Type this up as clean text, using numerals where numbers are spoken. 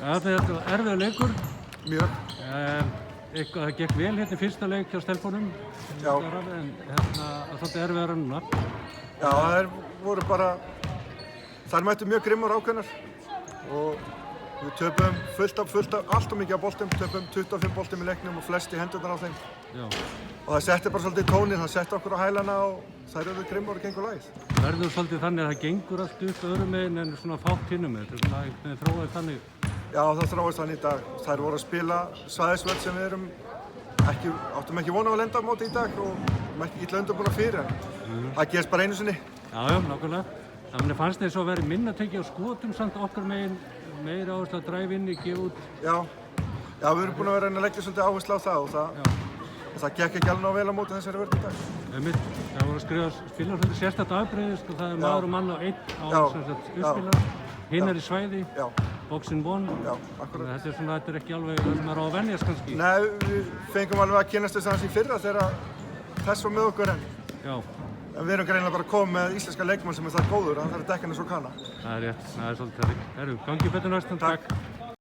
Ja, þetta var erfiður leikur. Mjög. Það gekk vel hérna í fyrsta leik hjá stelpunum. Já. En svolítið erfiðara núna. Já, þær voru bara, þær mættu mjög grimmar ákveðnar og við töpum fullt af, allt og mikið af boltum, töpum 25 boltum í leiknum og flest í hendurnar á þeim. Já. Og það setti bara svolítið tóninn, það setti okkur á hælana og þær eru grimmar og gengur lagið. Verður svolítið þannig að það gengur allt upp öðrum meginn en svona fátt hinnum meginn. Þetta er svona þróaðist þannig. Já, það þróaðist þannig í dag. Þær voru að spila svæðisvöld sem við áttum ekki von á að lenda á móti í dag og ekki illa undirbúnar fyrir en það gerist bara einu sinni. Já, nákvæmlega. Þannig fannst þið svo að vera minna tekið á skotum samt okkar meginn, meira áherslu að dræfa inni, gefa út. Já, við erum búin að vera að reyna að leggja svolítið áherslu á það og það gekk ekki alveg vel á móti þessari vörn í dag. Það voru að spila svolítið sérstakt afbrigði, það er maður og mann á einn á uppspilara, hinn í svæði, boxin one. Já, akkurat. Þetta er ekki alveg það sem er á að venjast kannski. Nei, við fengum alveg að kynnast þess aðeins í fyrra þegar þess var með okkur en við erum greinilega bara að koma með íslenska leikmann sem er það góður, hann þarf að dekka henni svo kanna. Það er rétt, það er svolítið það. Gangi betur næstan, takk.